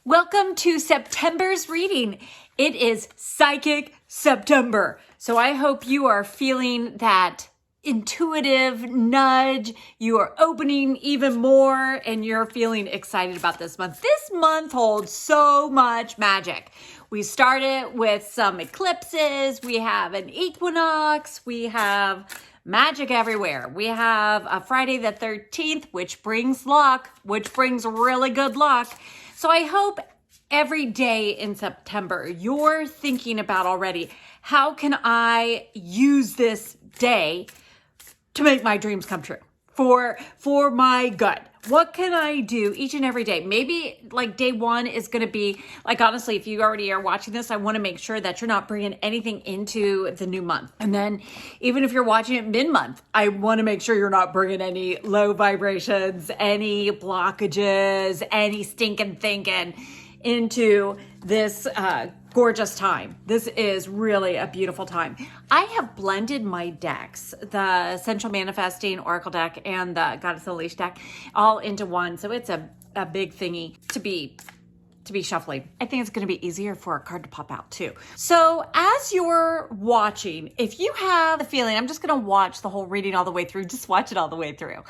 Welcome to September's reading. It is Psychic September. So I hope you are feeling that intuitive nudge. You are opening even more and you're feeling excited about this month. This month holds so much magic. We started with some eclipses. We have an equinox. We have magic everywhere. We have a Friday the 13th, which brings luck, which brings really good luck. So I hope every day in September, you're thinking about already, how can I use this day to make my dreams come true for my good? What can I do each and every day? Maybe like day one is going to be like, honestly, if you already are watching this, I want to make sure that you're not bringing anything into the new month. And then even if you're watching it mid-month, I want to make sure you're not bringing any low vibrations, any blockages, any stinking thinking into this gorgeous time. This is really a beautiful time. I have blended my decks, the Central Manifesting Oracle deck and the Goddess Unleashed deck, all into one. So it's a big thingy to be shuffling. I think it's going to be easier for a card to pop out too. So as you're watching, if you have the feeling, I'm just going to watch the whole reading all the way through, just watch it all the way through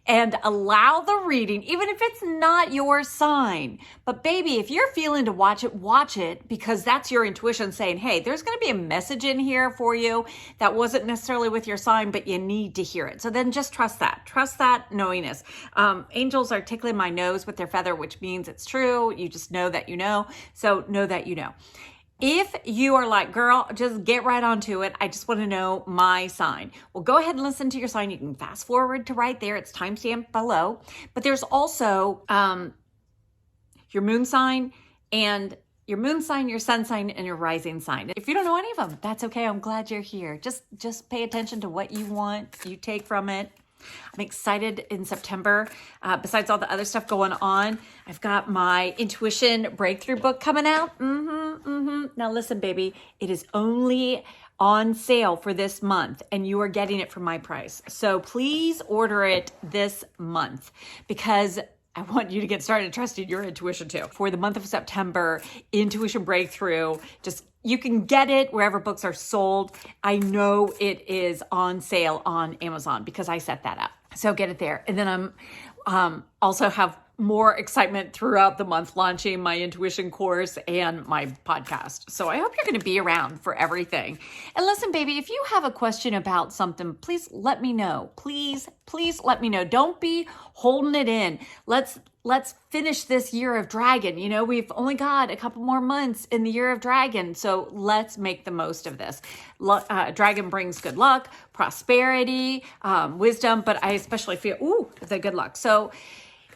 and allow the reading, even if it's not your sign. But baby, if you're feeling to watch it because that's your intuition saying, hey, there's going to be a message in here for you that wasn't necessarily with your sign, but you need to hear it. So then just trust that knowingness. Angels are tickling my nose with their feather, which means it's true. You just know that you know. So know that you know. If you are like, girl, just get right onto it. I just want to know my sign. Well, go ahead and listen to your sign. You can fast forward to right there. It's timestamped below. But there's also your moon sign and your moon sign, your sun sign, and your rising sign. If you don't know any of them, that's okay. I'm glad you're here. Just pay attention to what you want. You take from it. I'm excited in September. Besides all the other stuff going on, I've got my intuition breakthrough book coming out. Now listen, baby, it is only on sale for this month and you are getting it for my price. So please order it this month because I want you to get started trusting your intuition too. For the month of September, Intuition Breakthrough, you can get it wherever books are sold. I know it is on sale on Amazon because I set that up. So get it there. And then I'm also have more excitement throughout the month launching my intuition course and my podcast. So I hope you're going to be around for everything. And listen, baby, if you have a question about something, please let me know. Please let me know. Don't be holding it in. Let's finish this year of dragon. You know, we've only got a couple more months in the year of dragon. So let's make the most of this. Dragon brings good luck, prosperity, wisdom, but I especially feel, the good luck. So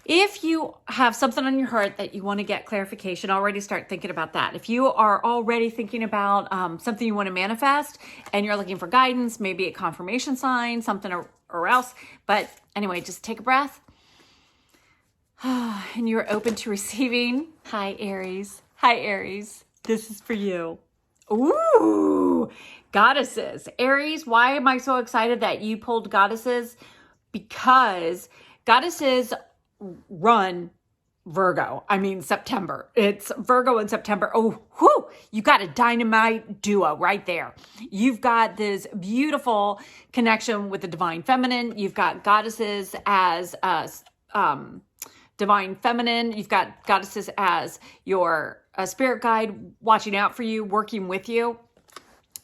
if you have something on your heart that you want to get clarification, already start thinking about that. If you are already thinking about something you want to manifest and you're looking for guidance, maybe a confirmation sign, something or else. But anyway, just take a breath. And you're open to receiving. Hi, Aries. Hi, Aries. This is for you. Ooh, goddesses. Aries, why am I so excited that you pulled goddesses? Because goddesses run Virgo. I mean, September. It's Virgo in September. Oh, whoo, you got a dynamite duo right there. You've got this beautiful connection with the divine feminine. You've got goddesses as divine feminine. You've got goddesses as your spirit guide watching out for you, working with you.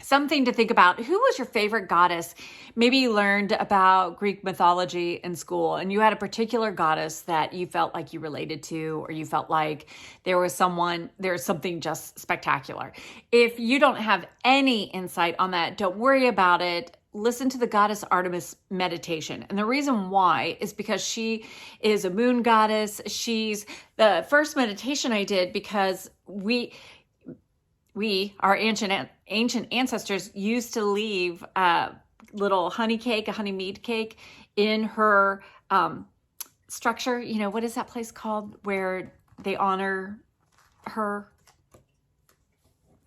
Something to think about. Who was your favorite goddess? Maybe you learned about Greek mythology in school and you had a particular goddess that you felt like you related to, or you felt like there's something just spectacular. If you don't have any insight on that, don't worry about it. Listen to the goddess Artemis meditation. And the reason why is because she is a moon goddess. She's the first meditation I did because our ancient ancestors used to leave a little honey cake, a honey mead cake in her structure. You know, what is that place called where they honor her?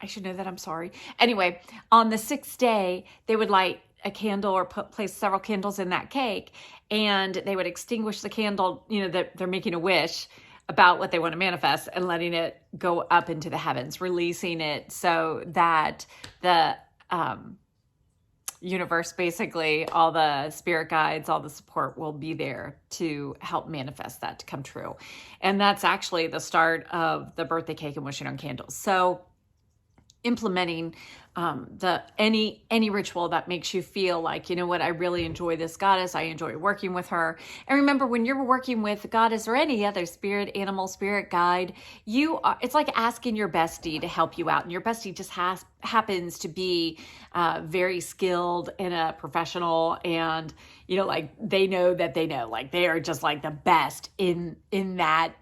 I should know that. I'm sorry. Anyway, on the 6th day, they would light a candle or place several candles in that cake, and they would extinguish the candle, you know, that they're making a wish about what they want to manifest and letting it go up into the heavens, releasing it so that the universe, basically all the spirit guides, all the support will be there to help manifest that to come true. And that's actually the start of the birthday cake and wishing on candles. So implementing any ritual that makes you feel like, you know what, I really enjoy this goddess. I enjoy working with her. And remember, when you're working with a goddess or any other spirit, animal, spirit guide, it's like asking your bestie to help you out. And your bestie just happens to be very skilled and a professional, and, you know, like they know that they know, like they are just like the best in that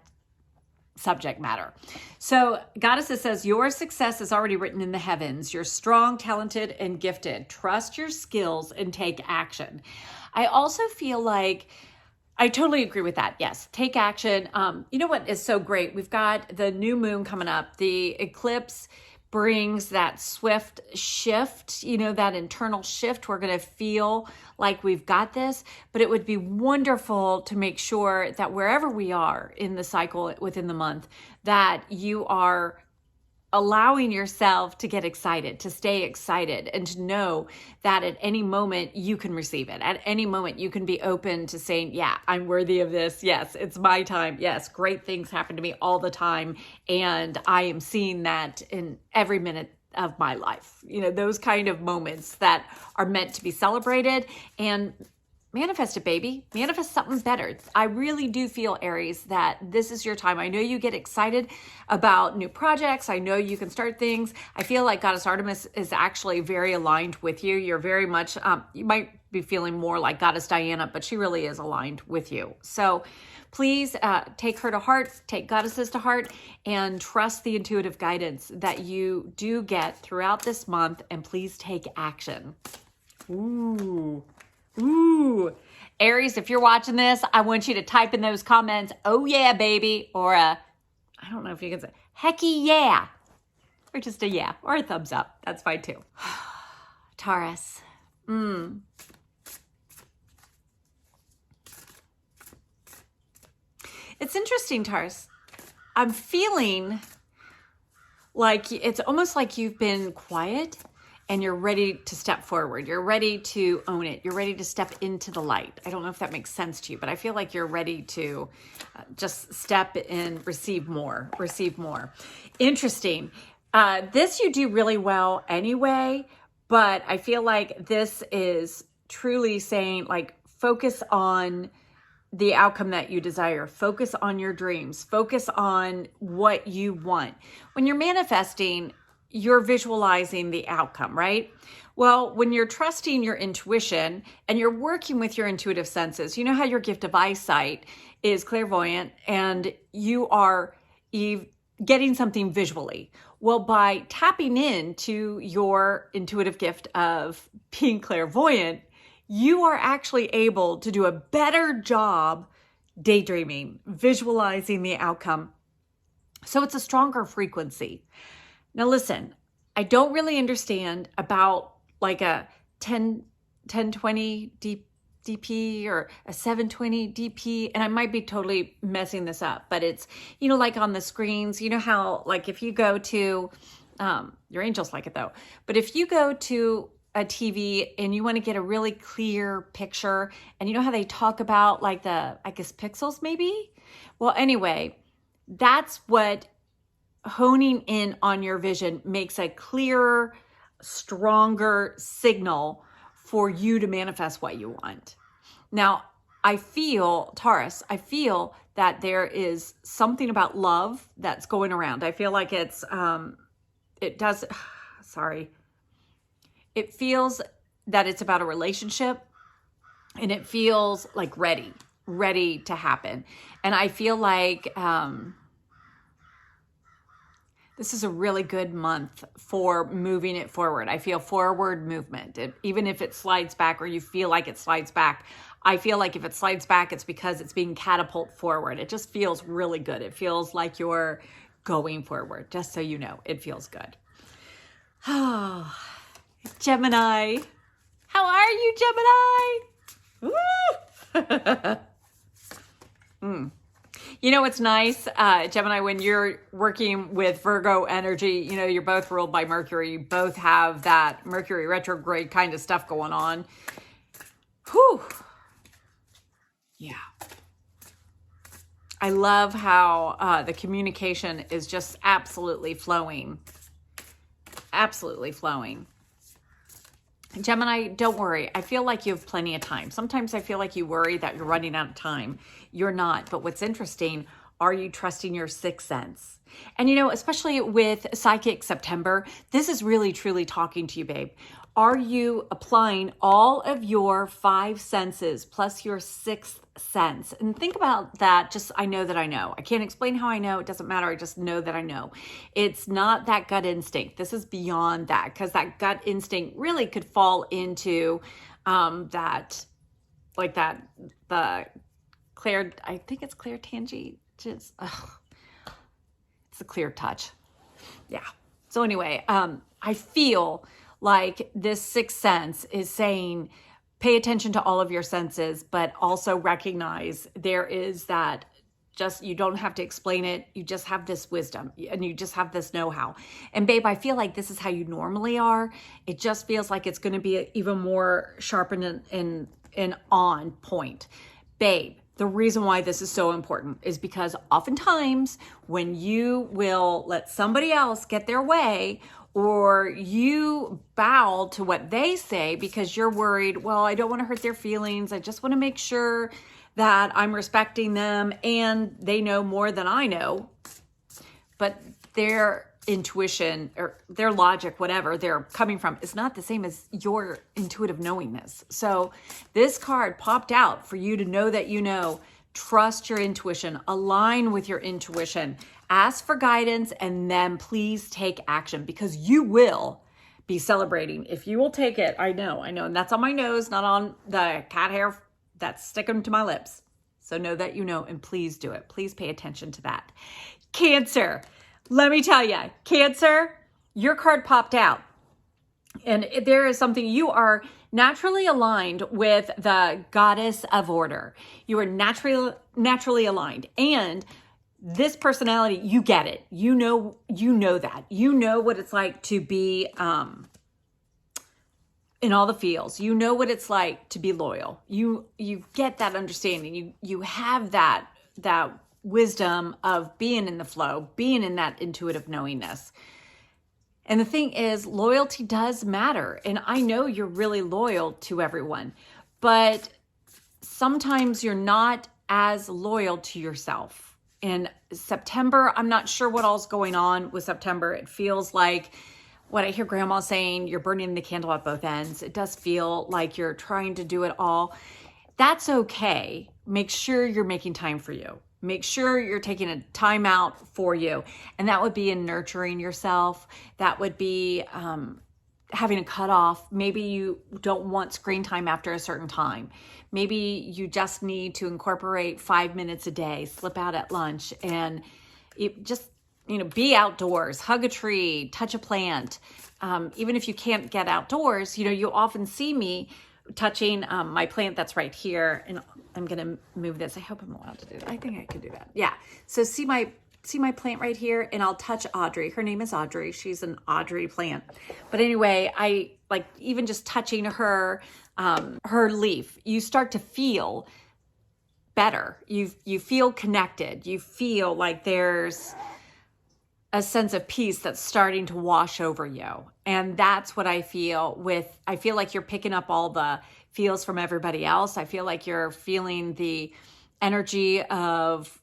subject matter. So Goddesses says, your success is already written in the heavens. You're strong, talented, and gifted. Trust your skills and take action. I also feel like I totally agree with that. Yes, take action. You know what is so great? We've got the new moon coming up. The eclipse brings that swift shift, you know, that internal shift. We're going to feel like we've got this, but it would be wonderful to make sure that wherever we are in the cycle within the month, that you are allowing yourself to get excited, to stay excited, and to know that at any moment you can receive it. At any moment you can be open to saying, yeah, I'm worthy of this. Yes, it's my time. Yes, great things happen to me all the time. And I am seeing that in every minute of my life. You know, those kind of moments that are meant to be celebrated. And manifest it, baby. Manifest something better. I really do feel, Aries, that this is your time. I know you get excited about new projects. I know you can start things. I feel like Goddess Artemis is actually very aligned with you. You're very much, you might be feeling more like Goddess Diana, but she really is aligned with you. So please take her to heart, take goddesses to heart, and trust the intuitive guidance that you do get throughout this month, and please take action. Ooh. Aries, if you're watching this, I want you to type in those comments, oh yeah, baby, or I don't know if you can say, hecky yeah, or just a yeah, or a thumbs up. That's fine too. Taurus. It's interesting, Taurus. I'm feeling like it's almost like you've been quiet and you're ready to step forward. You're ready to own it. You're ready to step into the light. I don't know if that makes sense to you, but I feel like you're ready to just step and receive more, Interesting. This you do really well anyway, but I feel like this is truly saying, like, focus on the outcome that you desire. Focus on your dreams. Focus on what you want. When you're manifesting, you're visualizing the outcome, right? Well, when you're trusting your intuition and you're working with your intuitive senses, you know how your gift of eyesight is clairvoyant and you are getting something visually. Well, by tapping into your intuitive gift of being clairvoyant, you are actually able to do a better job daydreaming, visualizing the outcome. So it's a stronger frequency. Now listen, I don't really understand about like a 1020 DP or a 720 DP, and I might be totally messing this up, but it's, you know, like on the screens, you know how, like if you go to, your angels like it though, but if you go to a TV and you want to get a really clear picture, and you know how they talk about like the, I guess, pixels maybe? Well, anyway, that's what honing in on your vision makes a clearer, stronger signal for you to manifest what you want. Now, I feel, Taurus, I feel that there is something about love that's going around. I feel like it's, it feels that it's about a relationship, and it feels like ready to happen. And I feel like, this is a really good month for moving it forward. I feel forward movement. Even if it slides back or you feel like it slides back, I feel like if it slides back, it's because it's being catapulted forward. It just feels really good. It feels like you're going forward, just so you know. It feels good. Oh, Gemini. How are you, Gemini? Woo! You know, what's nice, Gemini, when you're working with Virgo energy, you know, you're both ruled by Mercury. You both have that Mercury retrograde kind of stuff going on. Whew. Yeah. I love how the communication is just absolutely flowing. Absolutely flowing. Gemini, don't worry. I feel like you have plenty of time. Sometimes I feel like you worry that you're running out of time. You're not. But what's interesting, are you trusting your sixth sense? And, you know, especially with Psychic September, this is really, truly talking to you, babe. Are you applying all of your five senses plus your sixth sense? And think about that. Just, I know that I know. I can't explain how I know. It doesn't matter. I just know that I know. It's not that gut instinct. This is beyond that, because that gut instinct really could fall into that, like that, the clear, I think it's clear tangy. Just, it's a clear touch. Yeah. So anyway, I feel like this sixth sense is saying, pay attention to all of your senses, but also recognize there is that, just, you don't have to explain it. You just have this wisdom and you just have this know-how. And babe, I feel like this is how you normally are. It just feels like it's going to be even more sharpened and on point. Babe, the reason why this is so important is because oftentimes when you will let somebody else get their way, or you bow to what they say because you're worried, well, I don't want to hurt their feelings. I just want to make sure that I'm respecting them and they know more than I know. But their intuition or their logic, whatever they're coming from, is not the same as your intuitive knowingness. So this card popped out for you to know that you know. Trust your intuition, align with your intuition, ask for guidance, and then please take action, because you will be celebrating if you will take it. I know. And that's on my nose, not on the cat hair that's sticking to my lips. So know that you know, and please do it. Please pay attention to that. Cancer, let me tell you, Cancer, your card popped out. And there is something, you are naturally aligned with the goddess of order. You are naturally aligned. And this personality, you get it. You know that. You know what it's like to be in all the fields. You know what it's like to be loyal. You get that understanding. You have that wisdom of being in the flow, being in that intuitive knowingness. And the thing is, loyalty does matter. And I know you're really loyal to everyone, but sometimes you're not as loyal to yourself. In September, I'm not sure what all's going on with September. It feels like what I hear grandma saying, you're burning the candle at both ends. It does feel like you're trying to do it all. That's okay. Make sure you're making time for you. Make sure you're taking a time out for you. And that would be in nurturing yourself. That would be having a cutoff. Maybe you don't want screen time after a certain time. Maybe you just need to incorporate 5 minutes a day, slip out at lunch, and just, be outdoors, hug a tree, touch a plant. Even if you can't get outdoors, you often see me touching my plant that's right here, and I'm gonna move this. I hope I'm allowed to do that. I think I can do that. Yeah. So see my plant right here, and I'll touch Audrey. Her name is Audrey. She's an Audrey plant. But anyway, I like even just touching her leaf. You start to feel better. You feel connected. You feel like there's a sense of peace that's starting to wash over you. And that's what I feel I feel like you're picking up all the feels from everybody else. I feel like you're feeling the energy of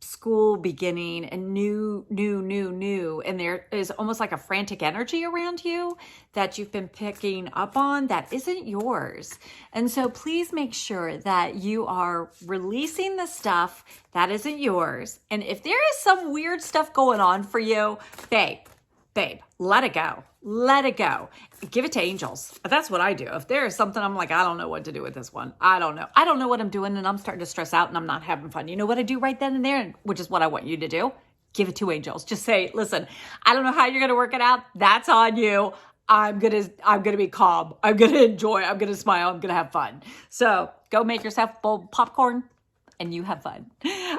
school beginning and new. And there is almost like a frantic energy around you that you've been picking up on that isn't yours. And so please make sure that you are releasing the stuff that isn't yours. And if there is some weird stuff going on for you, babe, let it go. Let it go. Give it to angels. That's what I do. If there is something I'm like, I don't know what to do with this one. I don't know. I don't know what I'm doing, and I'm starting to stress out and I'm not having fun. You know what I do right then and there, which is what I want you to do? Give it to angels. Just say, listen, I don't know how you're going to work it out. That's on you. I'm going to be calm. I'm going to enjoy. I'm going to smile. I'm going to have fun. So go make yourself a bowl of popcorn and you have fun.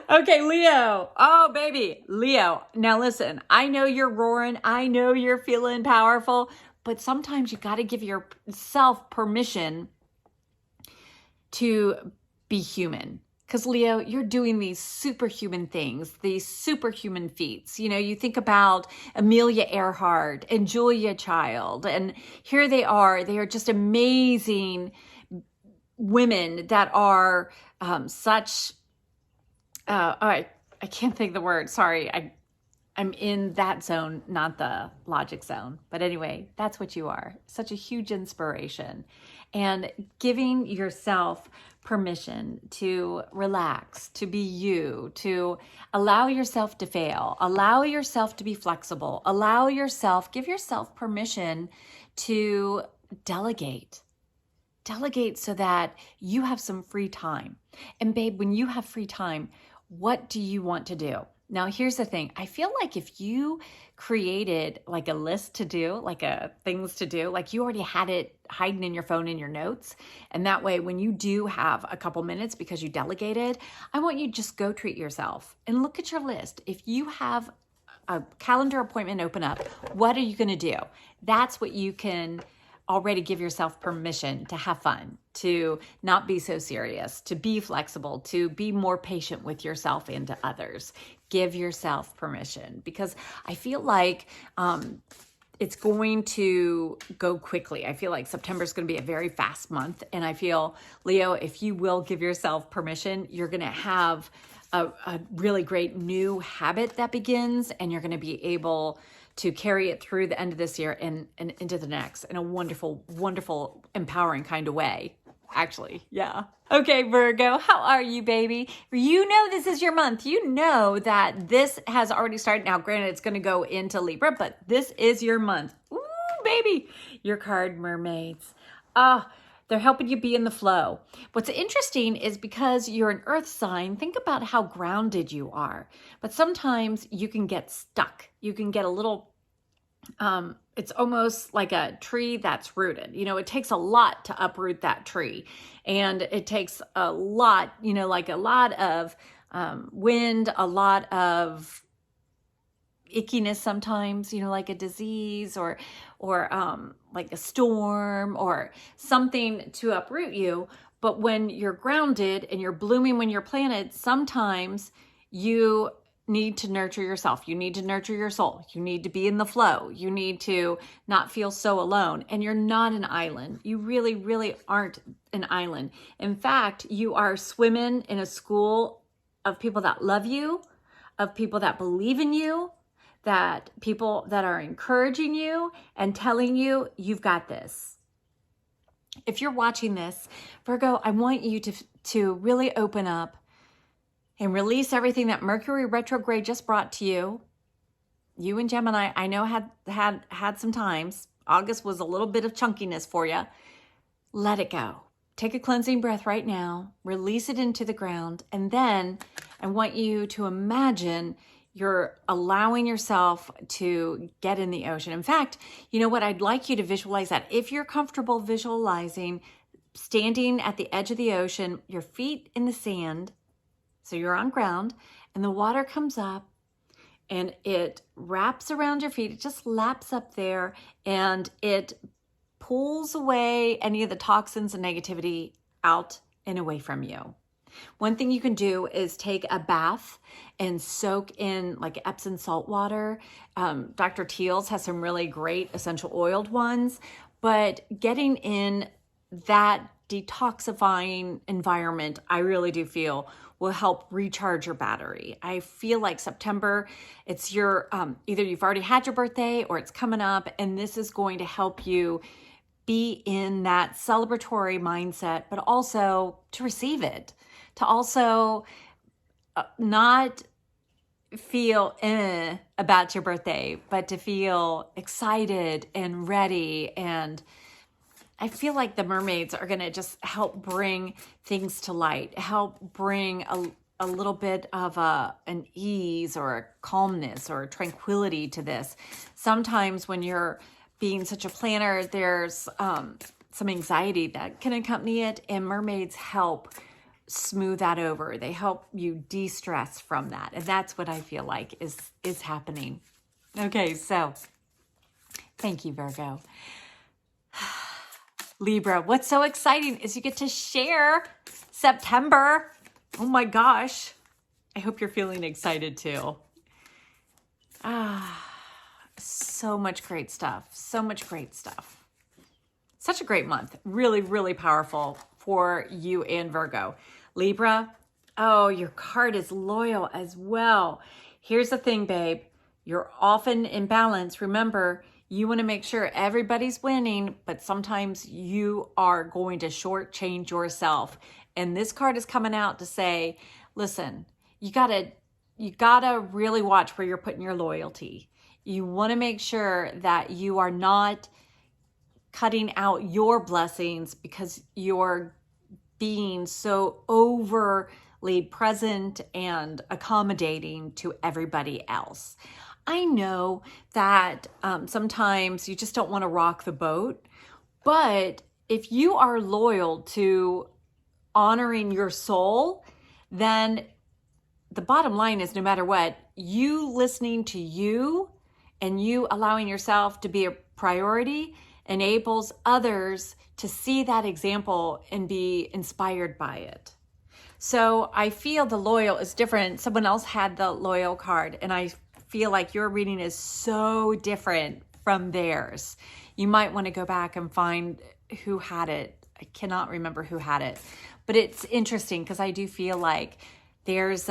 Okay, Leo. Oh, baby. Leo. Now listen, I know you're roaring. I know you're feeling powerful, but sometimes you got to give yourself permission to be human. Because Leo, you're doing these superhuman things, these superhuman feats. You know, you think about Amelia Earhart and Julia Child, and here they are just amazing women that are such, I can't think of the word. Sorry, I'm in that zone, not the logic zone. But anyway, that's what you are. Such a huge inspiration. And giving yourself permission to relax, to be you, to allow yourself to fail, allow yourself to be flexible, give yourself permission to delegate. Delegate so that you have some free time. And babe, when you have free time, what do you want to do? Now, here's the thing. I feel like if you created like a list to do, like a things to do, like you already had it hiding in your phone in your notes. And that way, when you do have a couple minutes because you delegated, I want you to just go treat yourself and look at your list. If you have a calendar appointment open up, what are you going to do? That's what you can already give yourself permission to have fun, to not be so serious, to be flexible, to be more patient with yourself and to others. Give yourself permission, because I feel like it's going to go quickly. I feel like September is going to be a very fast month. And I feel, Leo, if you will give yourself permission, you're going to have a really great new habit that begins, and you're going to be able to carry it through the end of this year and into the next in a wonderful, wonderful, empowering kind of way. Actually, yeah. Okay, Virgo, how are you, baby? You know this is your month. You know that this has already started. Now, granted, it's going to go into Libra, but this is your month. Ooh, baby. Your card, mermaids. They're helping you be in the flow. What's interesting is because you're an earth sign, think about how grounded you are. But sometimes you can get stuck. You can get a little, it's almost like a tree that's rooted. You know, it takes a lot to uproot that tree. And it takes a lot, you know, like a lot of wind, a lot of ickiness sometimes, you know, like a disease or like a storm or something to uproot you. But when you're grounded and you're blooming when you're planted, sometimes you need to nurture yourself. You need to nurture your soul. You need to be in the flow. You need to not feel so alone. And you're not an island. You really, really aren't an island. In fact, you are swimming in a school of people that love you, of people that believe in you, that people that are encouraging you and telling you, you've got this. If you're watching this, Virgo, I want you to really open up and release everything that Mercury retrograde just brought to you. You and Gemini, I know had some times. August was a little bit of chunkiness for you. Let it go. Take a cleansing breath right now. Release it into the ground. And then I want you to imagine you're allowing yourself to get in the ocean. In fact, you know what? I'd like you to visualize that. If you're comfortable visualizing standing at the edge of the ocean, your feet in the sand, so you're on ground, and the water comes up and it wraps around your feet. It just laps up there and it pulls away any of the toxins and negativity out and away from you. One thing you can do is take a bath and soak in like Epsom salt water. Dr. Teal's has some really great essential oiled ones, but getting in that detoxifying environment, I really do feel will help recharge your battery. I feel like September, it's your, either you've already had your birthday or it's coming up, and this is going to help you be in that celebratory mindset, but also to receive it. To also not feel about your birthday, but to feel excited and ready. And I feel like the mermaids are going to just help bring things to light, help bring a little bit of an ease or a calmness or a tranquility to this. Sometimes when you're being such a planner, there's some anxiety that can accompany it, and mermaids help smooth that over. They help you de-stress from that. And that's what I feel like is happening. Okay, so thank you, Virgo. Libra, what's so exciting is you get to share September. Oh my gosh. I hope you're feeling excited too. So much great stuff. So much great stuff. Such a great month. Really, really powerful for you and Virgo. Libra, oh, your card is loyal as well. Here's the thing, babe. You're often in balance. Remember, you want to make sure everybody's winning, but sometimes you are going to shortchange yourself. And this card is coming out to say, listen, you gotta really watch where you're putting your loyalty. You want to make sure that you are not cutting out your blessings because you're being so overly present and accommodating to everybody else. I know that sometimes you just don't want to rock the boat, but if you are loyal to honoring your soul, then the bottom line is no matter what, you listening to you and you allowing yourself to be a priority enables others to see that example and be inspired by it. So I feel the loyal is different. Someone else had the loyal card, and I feel like your reading is so different from theirs. You might want to go back and find who had it. I cannot remember who had it, but it's interesting because I do feel like there's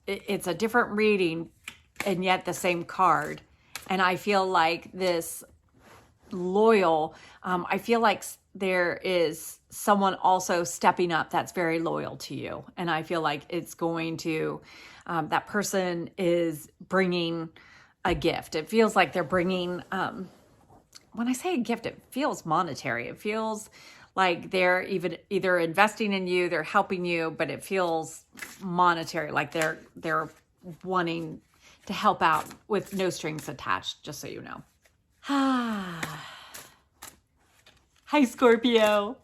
it's a different reading and yet the same card. And I feel like this loyal, I feel like there is someone also stepping up that's very loyal to you. And I feel like it's going to, that person is bringing a gift. It feels like they're bringing, when I say a gift, it feels monetary. It feels like they're either investing in you, they're helping you, but it feels monetary, like they're wanting to help out with no strings attached, just so you know. Hi, Scorpio.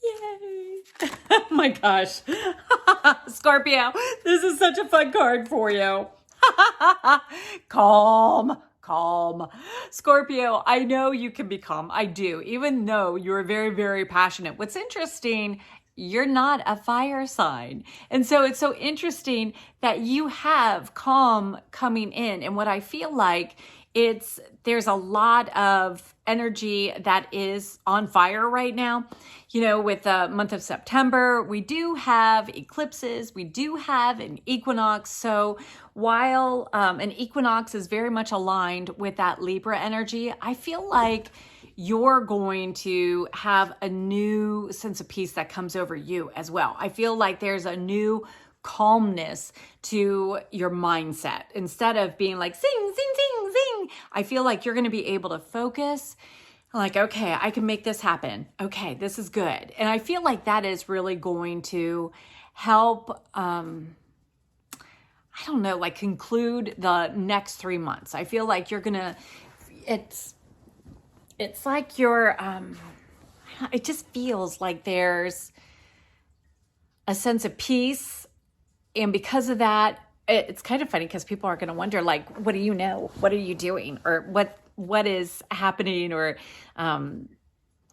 Yay. Oh my gosh. Scorpio, this is such a fun card for you. Calm. Scorpio, I know you can be calm. I do, even though you're very, very passionate. What's interesting, you're not a fire sign. And so it's so interesting that you have calm coming in. And what I feel like there's a lot of energy that is on fire right now. You know, with the month of September, we do have eclipses, we do have an equinox. So while an equinox is very much aligned with that Libra energy, I feel like you're going to have a new sense of peace that comes over you as well. I feel like there's a new calmness to your mindset. Instead of being like, zing, zing, zing, zing, I feel like you're going to be able to focus like, okay, I can make this happen. Okay, this is good. And I feel like that is really going to help, I don't know, like conclude the next 3 months. I feel like you're going to, it's like you're, it just feels like there's a sense of peace. And because of that, it's kind of funny because people are going to wonder, like, what do you know? What are you doing? Or what is happening? Or,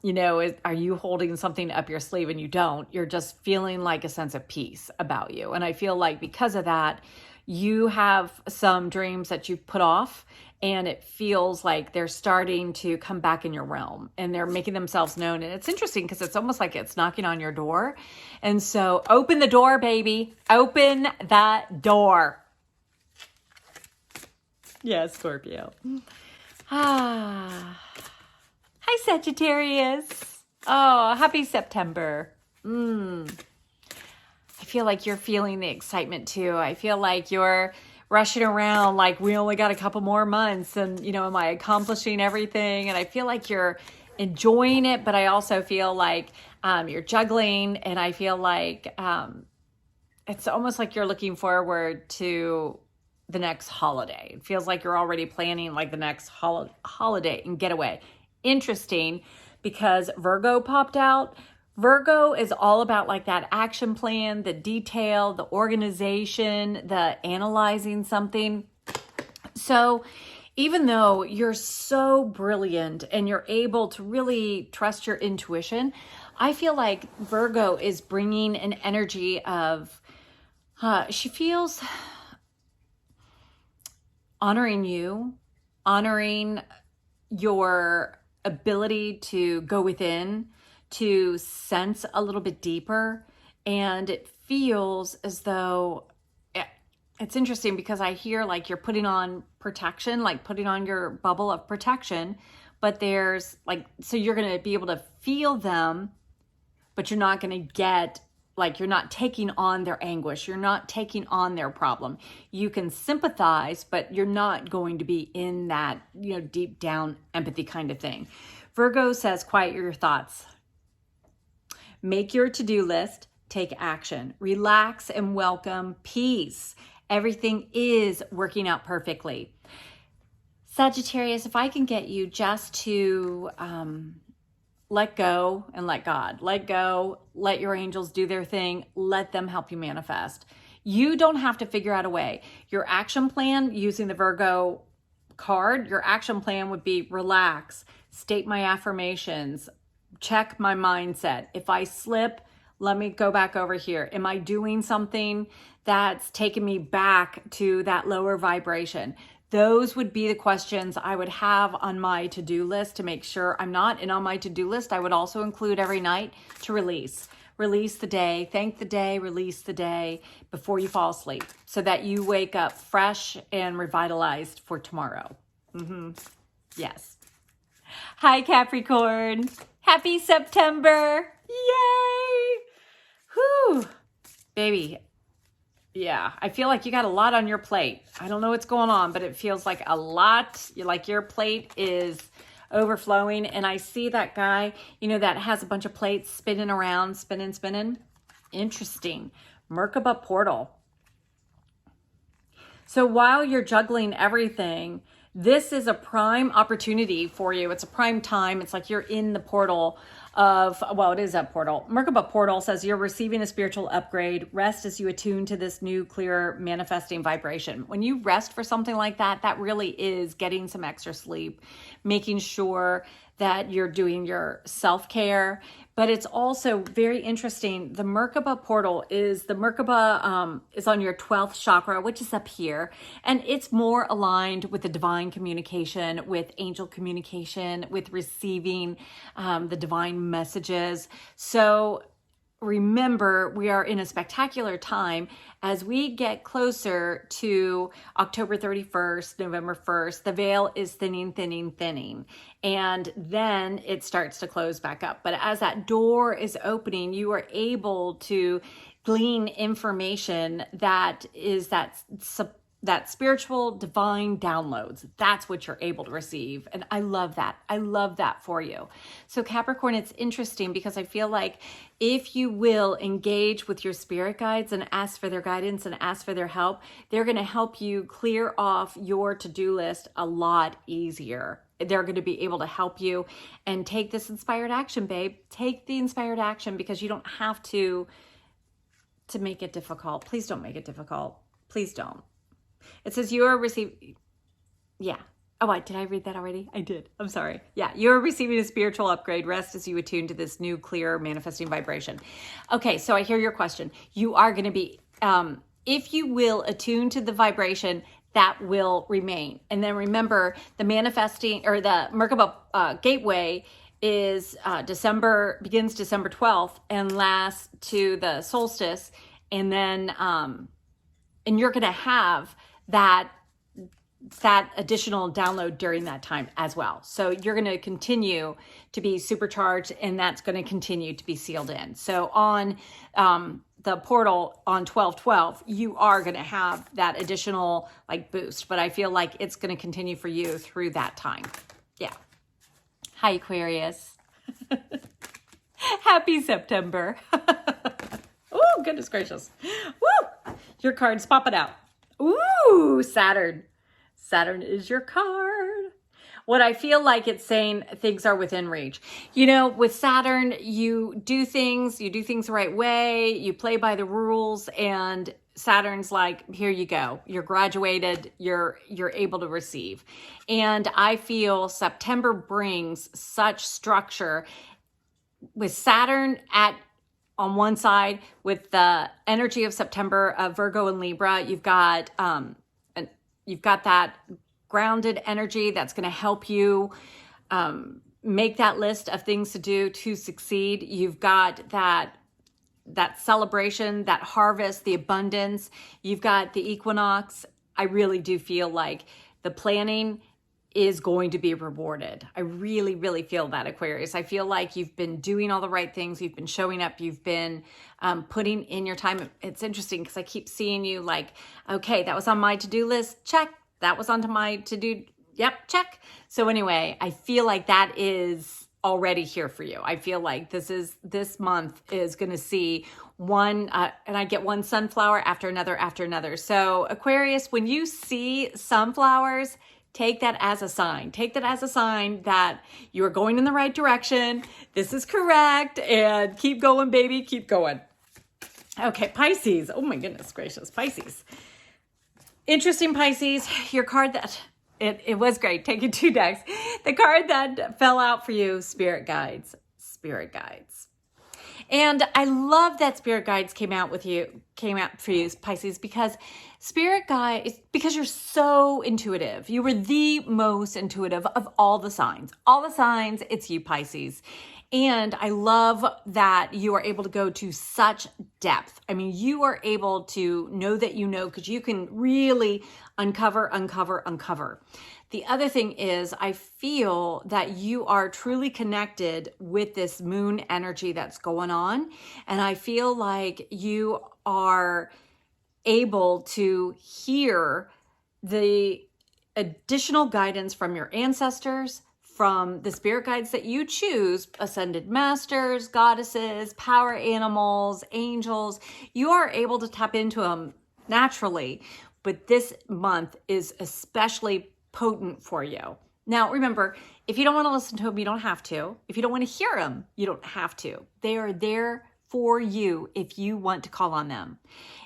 you know, are you holding something up your sleeve and you don't? You're just feeling like a sense of peace about you. And I feel like because of that, you have some dreams that you've put off, and it feels like they're starting to come back in your realm and they're making themselves known. And it's interesting because it's almost like it's knocking on your door. And so open the door, baby. Open that door. Yeah, Scorpio. Hi, Sagittarius. Oh, happy September. I feel like you're feeling the excitement too. I feel like you're rushing around like we only got a couple more months and, you know, am I accomplishing everything? And I feel like you're enjoying it, but I also feel like you're juggling, and I feel like it's almost like you're looking forward to the next holiday. It feels like you're already planning like the next holiday and getaway. Interesting, because Virgo popped out. Virgo is all about like that action plan, the detail, the organization, the analyzing something. So even though you're so brilliant and you're able to really trust your intuition, I feel like Virgo is bringing an energy of, she feels honoring you, honoring your ability to go within, to sense a little bit deeper. And it feels as though, it's interesting because I hear like you're putting on protection, like putting on your bubble of protection, but there's like, so you're going to be able to feel them, but you're not going to get, like, you're not taking on their anguish. You're not taking on their problem. You can sympathize, but you're not going to be in that, you know, deep down empathy kind of thing. Virgo says, quiet your thoughts. Make your to-do list. Take action. Relax and welcome peace. Everything is working out perfectly. Sagittarius, if I can get you just to let go and let God. Let go, let your angels do their thing, let them help you manifest. You don't have to figure out a way. Your action plan, using the Virgo card, your action plan would be relax, state my affirmations, check my mindset. If I slip, let me go back over here. Am I doing something that's taking me back to that lower vibration? Those would be the questions I would have on my to-do list to make sure I'm not. And on my to-do list, I would also include every night to release. Release the day, thank the day, release the day before you fall asleep so that you wake up fresh and revitalized for tomorrow. Yes. Hi, Capricorn. Happy September. Yay. Whew. Baby. Yeah, I feel like you got a lot on your plate. I don't know what's going on, but it feels like a lot, like your plate is overflowing. And I see that guy, you know, that has a bunch of plates spinning around, spinning. Interesting. Merkaba portal. So while you're juggling everything, this is a prime opportunity for you. It's a prime time. It's like you're in the portal of, well, it is a portal. Merkaba portal says you're receiving a spiritual upgrade. Rest as you attune to this new, clear, manifesting vibration. When you rest for something like that, that really is getting some extra sleep, making sure that you're doing your self-care. But it's also very interesting. The Merkaba portal is, the Merkaba is on your 12th chakra, which is up here. And it's more aligned with the divine communication, with angel communication, with receiving the divine messages. So remember, we are in a spectacular time as we get closer to October 31st, November 1st, the veil is thinning, and then it starts to close back up. But as that door is opening, you are able to glean information that is that spiritual divine downloads. That's what you're able to receive. And I love that. I love that for you. So Capricorn, it's interesting because I feel like if you will engage with your spirit guides and ask for their guidance and ask for their help, they're going to help you clear off your to-do list a lot easier. They're going to be able to help you and take this inspired action, babe. Take the inspired action because you don't have to make it difficult. Please don't make it difficult. Please don't. It says you are receiving, yeah. Oh, did I read that already? I did. I'm sorry. Yeah, you're receiving a spiritual upgrade. Rest as you attune to this new, clear, manifesting vibration. Okay, so I hear your question. You are going to be, if you will attune to the vibration, that will remain. And then remember, the manifesting, or the Merkaba gateway is begins December 12th and lasts to the solstice. And then, and you're going to have that additional download during that time as well. So you're going to continue to be supercharged, and that's going to continue to be sealed in. So on the portal on 12/12, you are going to have that additional like boost, but I feel like it's going to continue for you through that time. Yeah. Hi, Aquarius. Happy September. Oh, goodness gracious. Woo! Your card's popping out. Ooh, Saturn. Saturn is your card. what I feel like it's saying, things are within reach. You know, with Saturn, you do things the right way, you play by the rules, and Saturn's like, here you go. You're graduated, you're able to receive. And I feel September brings such structure with Saturn on one side, with the energy of September of Virgo and Libra. You've got that grounded energy that's going to help you make that list of things to do to succeed. You've got that celebration, that harvest, the abundance. You've got the equinox. I really do feel like the planning is going to be rewarded. I really, really feel that, Aquarius. I feel like you've been doing all the right things. You've been showing up. You've been putting in your time. It's interesting because I keep seeing you like, okay, that was on my to-do list. Check. That was onto my to-do. Yep, check. So anyway, I feel like that is already here for you. I feel like this month is going to see one, and I get one sunflower after another. So Aquarius, when you see sunflowers, take that as a sign. Take that as a sign that you are going in the right direction. This is correct. And keep going, baby. Keep going. Okay, Pisces. Oh my goodness gracious, Pisces. Interesting, Pisces. Your card that, it was great. Taking 2 decks. The card that fell out for you, Spirit Guides. Spirit Guides. And I love that Spirit Guides came out for you, Pisces, because Spirit Guides, because you're so intuitive. You were the most intuitive of all the signs. All the signs, it's you, Pisces. And I love that you are able to go to such depth. I mean, you are able to know that you know, because you can really uncover. The other thing is, I feel that you are truly connected with this moon energy that's going on. And I feel like you are able to hear the additional guidance from your ancestors, from the spirit guides that you choose, ascended masters, goddesses, power animals, angels. You are able to tap into them naturally, but this month is especially potent for you. Now, remember, if you don't want to listen to them, you don't have to. If you don't want to hear them, you don't have to. They are there for you if you want to call on them.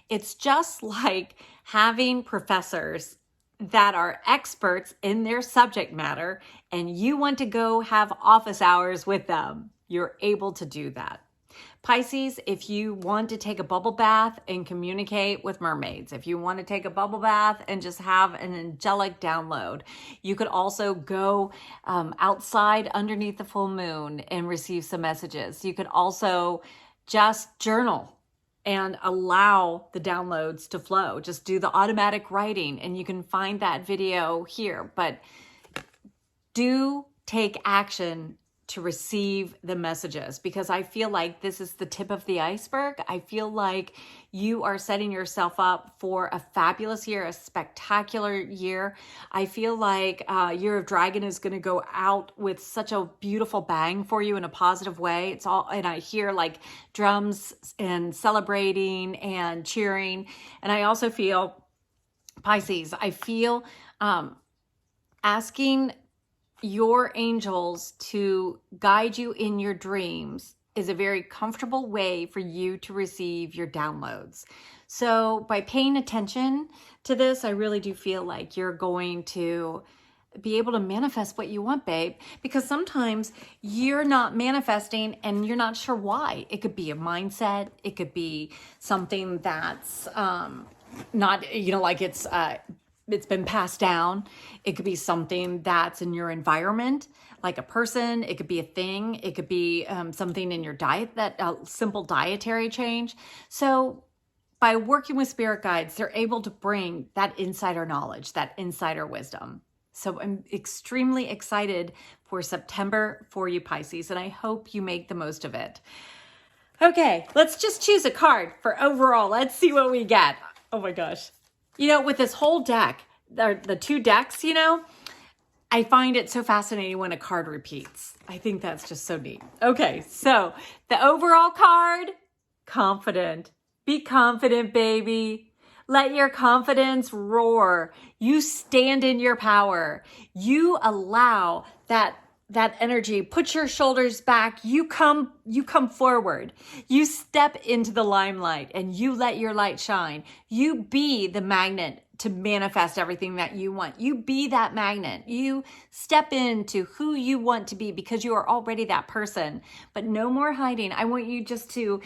It's just like having professors that are experts in their subject matter and you want to go have office hours with them. You're able to do that. Pisces, if you want to take a bubble bath and communicate with mermaids, if you want to take a bubble bath and just have an angelic download, you could also go outside underneath the full moon and receive some messages. You could also just journal and allow the downloads to flow. Just do the automatic writing, and you can find that video here. But do take action to receive the messages, because I feel like this is the tip of the iceberg. I feel like you are setting yourself up for a fabulous year, a spectacular year. I feel like Year of Dragon is going to go out with such a beautiful bang for you in a positive way. It's all, and I hear like drums and celebrating and cheering. And I also feel, Pisces, I feel asking your angels to guide you in your dreams is a very comfortable way for you to receive your downloads. So by paying attention to this, I really do feel like you're going to be able to manifest what you want, babe, because sometimes you're not manifesting and you're not sure why. It could be a mindset. It could be something that's not, you know, like it's been passed down. It could be something that's in your environment, like a person. It could be a thing. It could be something in your diet, that simple dietary change. So by working with spirit guides, they're able to bring that insider knowledge, that insider wisdom. So I'm extremely excited for September for you, Pisces, and I hope you make the most of it. Okay, let's just choose a card for overall. Let's see what we get. Oh my gosh. You know, with this whole deck, the 2 decks, you know, I find it so fascinating when a card repeats. I think that's just so neat. Okay, so the overall card, confident. Be confident, baby. Let your confidence roar. You stand in your power. You allow that energy. Put your shoulders back. You come forward. You step into the limelight and you let your light shine. You be the magnet to manifest everything that you want. You be that magnet. You step into who you want to be because you are already that person. But no more hiding. I want you to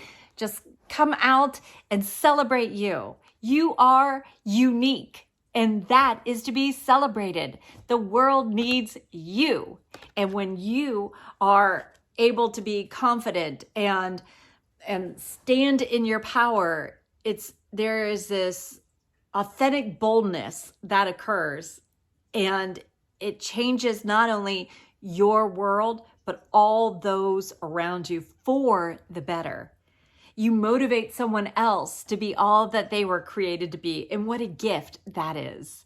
come out and celebrate you. You are unique, and that is to be celebrated. The world needs you. And when you are able to be confident and stand in your power, there is this authentic boldness that occurs, and it changes not only your world, but all those around you for the better. You motivate someone else to be all that they were created to be. And what a gift that is.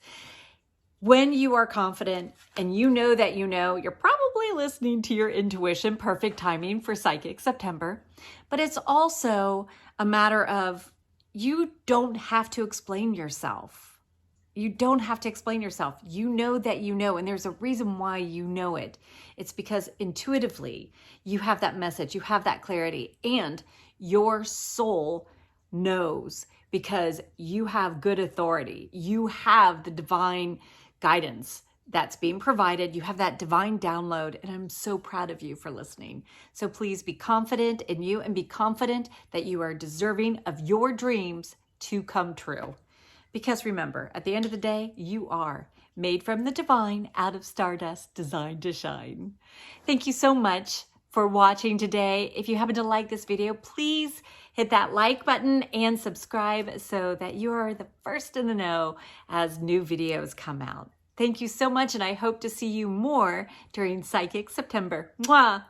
When you are confident and you know that you know, you're probably listening to your intuition, perfect timing for Psychic September. But it's also a matter of you don't have to explain yourself. You don't have to explain yourself. You know that you know, and there's a reason why you know it. It's because intuitively you have that message, you have that clarity, and your soul knows because you have good authority. You have the divine guidance that's being provided. You have that divine download, and I'm so proud of you for listening. So please be confident in you and be confident that you are deserving of your dreams to come true. Because remember, at the end of the day, you are made from the divine, out of stardust, designed to shine. Thank you so much for watching today. If you happen to like this video, please hit that like button and subscribe so that you are the first in the know as new videos come out. Thank you so much, and I hope to see you more during Psychic September. Mwah!